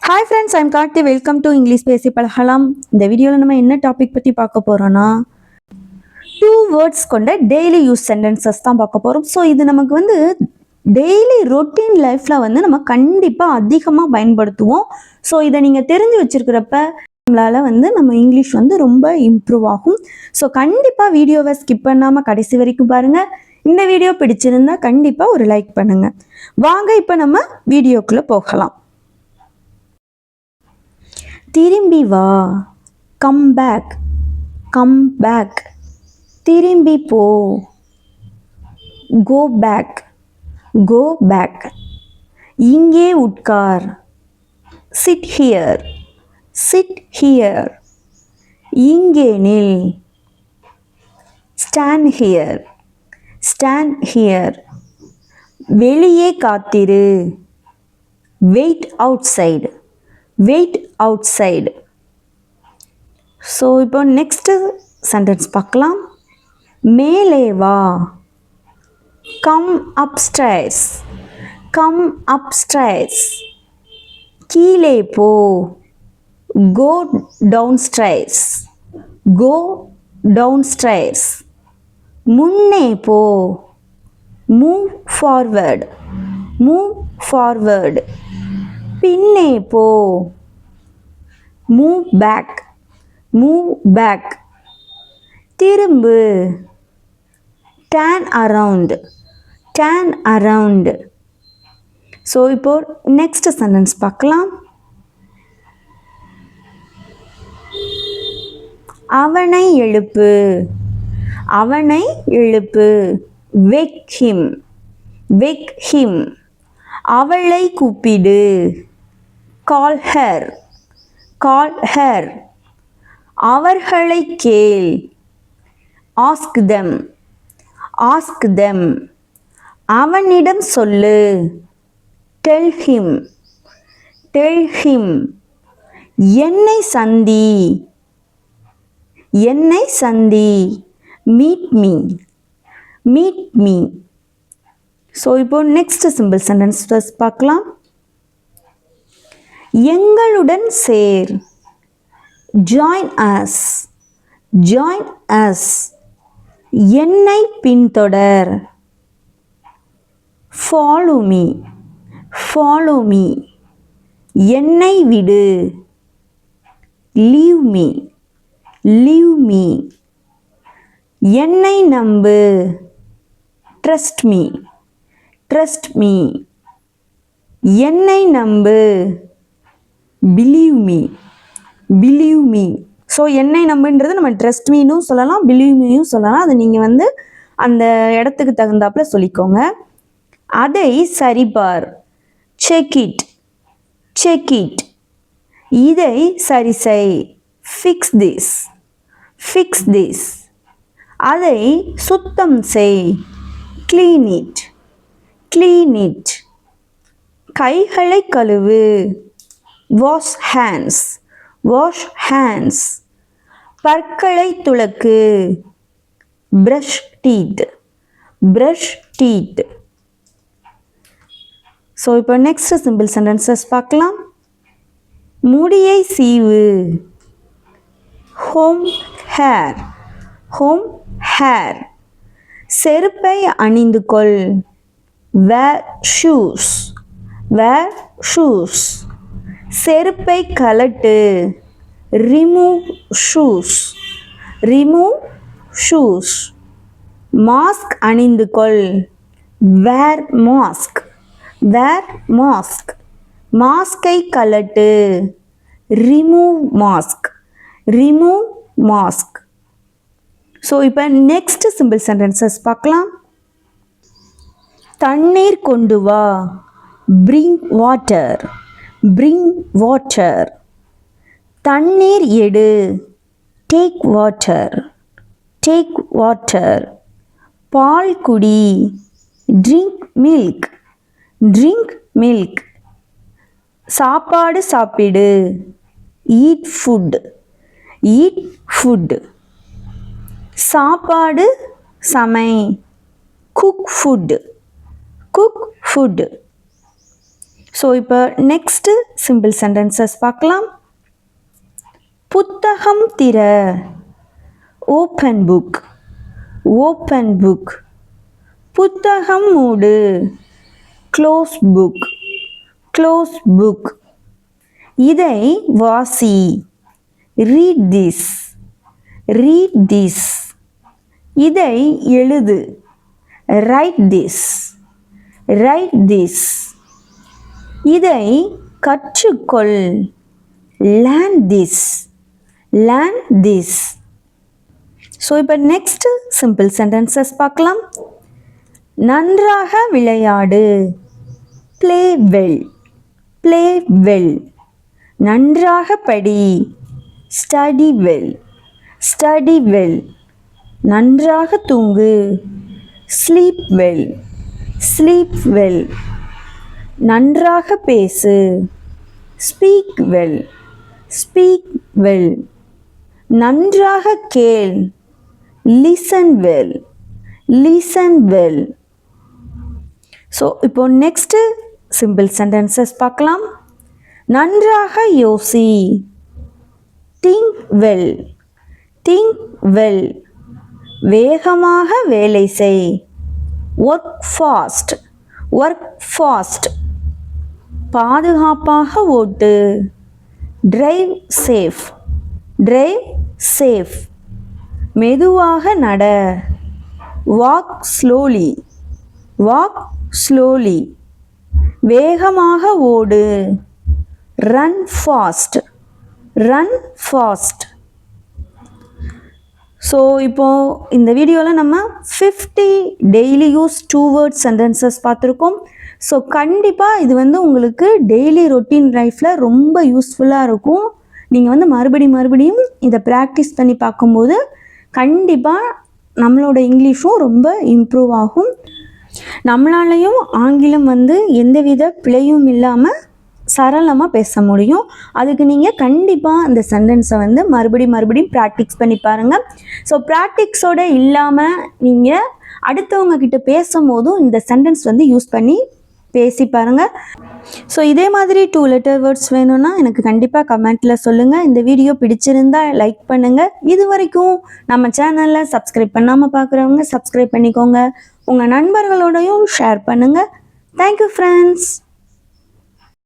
Hi friends, I'm Karthi. Welcome to English பேசி பழகலாம். இந்த வீடியோவில் நம்ம என்ன டாபிக் பற்றி பார்க்க போகிறோன்னா 2 words கொண்ட டெய்லி யூஸ் சென்டென்சஸ் தான் பார்க்க போகிறோம். ஸோ இது நமக்கு வந்து டெய்லி ரொட்டீன் லைஃப்பில் வந்து நம்ம கண்டிப்பாக அதிகமாக பயன்படுத்துவோம். ஸோ இதை நீங்கள் தெரிஞ்சு வச்சுருக்கிறப்ப நம்மளால் வந்து நம்ம இங்கிலீஷ் வந்து ரொம்ப இம்ப்ரூவ் ஆகும். ஸோ கண்டிப்பாக வீடியோவை ஸ்கிப் பண்ணாமல் கடைசி வரைக்கும் பாருங்கள். இந்த வீடியோ பிடிச்சிருந்தா கண்டிப்பாக ஒரு லைக் பண்ணுங்கள். வாங்க இப்போ நம்ம வீடியோக்குள்ளே போகலாம். திரும்பி வா, கம் பேக், கம் பேக். திரும்பி போ, கோ பேக், கோ பேக். இங்கே உட்கார், சிட் ஹியர், சிட் ஹியர். இங்கே நில், ஸ்டாண்ட் ஹியர், ஸ்டாண்ட் ஹியர். வெளியே காத்திரு, wait outside, wait outside. So இப்போ நெக்ஸ்ட்டு சென்டென்ஸ் பார்க்கலாம். மேலே வா, கம் அப்ஸ்டைர்ஸ், கம் அப்ஸ்டைர்ஸ். கீழே போ, go downstairs, go downstairs. முன்னே போ, மூவ் ஃபார்வர்ட், மூவ் ஃபார்வர்ட். பின்னே போ, மூவ் பேக், மூவ் பேக். திரும்பு, turn around, turn around. So இப்போ நெக்ஸ்ட் சென்டென்ஸ் பார்க்கலாம். அவனை எழுப்பு, அவனை எழுப்பு. வெக் ஹிம், வெக் ஹிம். அவளை கூப்பிடு, கால் ஹர், கால் ஹர். அவர்களை கேள், ஆஸ்க் தெம், ஆஸ்க் தெம். அவனிடம் சொல்லு, டெல் ஹிம், டெல் ஹிம். என்னை சந்தி, என்னை சந்தி. Meet me, meet me. So இப்போ நெக்ஸ்ட் சிம்பிள் சென்டென்ஸ் பார்க்கலாம். எங்களுடன் சேர், ஜாயின் அஸ், ஜாயின் அஸ். என்னை பின்தொடர், ஃபாலோ மீ, ஃபாலோ மீ. என்னை விடு, லீவ் மீ, லீவ் மீ. என்னை நம்பு, ட்ரஸ்ட் மீ, ட்ரஸ்ட் மீ. என்னை நம்பு, believe me, believe me. So என்னை நம்புன்றது நம்ம ட்ரஸ்ட் மீனும் சொல்லலாம், பிலீவ் மீயும் சொல்லலாம். அது நீங்கள் வந்து அந்த இடத்துக்கு தகுந்தாப்புல சொல்லிக்கோங்க. அதை சரிபார், செக் இட், செக் இட். இதை சரி செய், ஃபிக்ஸ் திஸ், ஃபிக்ஸ் திஸ். அதை சுத்தம் செய், க்ளீன் இட், க்ளீன் இட். கைகளை கழுவு, வாஷ் ஹேண்ட்ஸ், வாஷ் ஹேண்ட்ஸ். பற்களை துலக்கு, brush teeth, brush teeth. So இப்போ நெக்ஸ்ட் சிம்பிள் சென்டென்சஸ் பார்க்கலாம். முடியை சீவு, ஹோம் ஹேர், ஹோம் ஹேர். செருப்பை அணிந்து கொள், வேர் ஷூஸ், வேர் ஷூஸ். செருப்பை கலட்டு, remove shoes, remove shoes. Mask அணிந்து கொள், வேர் மாஸ்க், வேர் mask. மாஸ்கை கலட்டு, remove mask, remove mask. So இப்போ நெக்ஸ்ட் சிம்பிள் சென்டென்சஸ் பார்க்கலாம். தண்ணீர் கொண்டு வா, பிரிங் வாட்டர், பிரிங் வாட்டர். தண்ணீர் எடு, டேக் வாட்டர், டேக் வாட்டர். பால் குடி, ட்ரிங்க் மில்க், ட்ரிங்க் மில்க். சாப்பாடு சாப்பிடு, ஈட் ஃபுட், ஈட் ஃபுட். சாப்பாடு சமை, cook food, cook food. So இப்போ நெக்ஸ்ட் சிம்பிள் சென்டென்சஸ் பார்க்கலாம். புத்தகம் திற, ஓப்பன் புக், ஓப்பன் புக். புத்தகம் மூடு, க்ளோஸ் புக், க்ளோஸ் புக். இதை வாசி, ரீட் திஸ், ரீட் திஸ். இதை எழுது, ரைட் திஸ், ரைட் திஸ். இதை கற்றுக்கொள், learn this, learn this. So இப்போ நெக்ஸ்ட் சிம்பிள் சென்டென்சஸ் பார்க்கலாம். நன்றாக விளையாடு, ப்ளே வெல், ப்ளே வெல். நன்றாக படி, ஸ்டடி வெல், ஸ்டடி வெல். நன்றாக தூங்கு, ஸ்லீப் வெல், ஸ்லீப் வெல். நன்றாக பேசு, ஸ்பீக் வெல், ஸ்பீக் வெல். நன்றாக கேள், listen well, listen well. So இப்போ நெக்ஸ்ட்டு சிம்பிள் சென்டென்சஸ் பார்க்கலாம். நன்றாக யோசி, திங்க் வெல், திங்க் வெல். வேகமாக வேலை செய், ஒர்க் ஃபாஸ்ட், ஒர்க் ஃபாஸ்ட். பாதுகாப்பாக ஓட்டு, டிரைவ் சேஃப், டிரைவ் சேஃப். மெதுவாக நட, வாக் ஸ்லோலி, வாக் ஸ்லோலி. வேகமாக ஓடு, run fast, run fast. So இப்போது இந்த வீடியோவில் நம்ம 50 டெய்லி யூஸ் 2 வேர்ட்ஸ் சென்டென்சஸ் பார்த்துருக்கோம். ஸோ கண்டிப்பாக இது வந்து உங்களுக்கு டெய்லி ரொட்டீன் லைஃப்பில் ரொம்ப யூஸ்ஃபுல்லாக இருக்கும். நீங்கள் மறுபடியும் இதை ப்ராக்டிஸ் பண்ணி பார்க்கும்போது கண்டிப்பாக நம்மளோட இங்கிலீஷும் ரொம்ப இம்ப்ரூவ் ஆகும். நம்மளாலையும் ஆங்கிலம் எந்தவித பிழையும் இல்லாமல் சரளமாக பேச முடியும். அதுக்கு நீங்கள் கண்டிப்பாக அந்த சென்டென்ஸை மறுபடியும் ப்ராக்டிஸ் பண்ணி பாருங்கள். ஸோ ப்ராக்டிக்ஸோடு இல்லாமல் நீங்கள் அடுத்தவங்க கிட்ட பேசும்போதும் இந்த சென்டென்ஸ் யூஸ் பண்ணி பேசி பாருங்கள். ஸோ இதே மாதிரி 2 லெட்டர் வேர்ட்ஸ் வேணும்னா எனக்கு கண்டிப்பாக கமெண்ட்டில் சொல்லுங்கள். இந்த வீடியோ பிடிச்சிருந்தா லைக் பண்ணுங்கள். இது வரைக்கும் நம்ம சேனலில் சப்ஸ்கிரைப் பண்ணாமல் பார்க்குறவங்க சப்ஸ்கிரைப் பண்ணிக்கோங்க. உங்கள் நண்பர்களோடையும் ஷேர் பண்ணுங்கள். Thank you friends.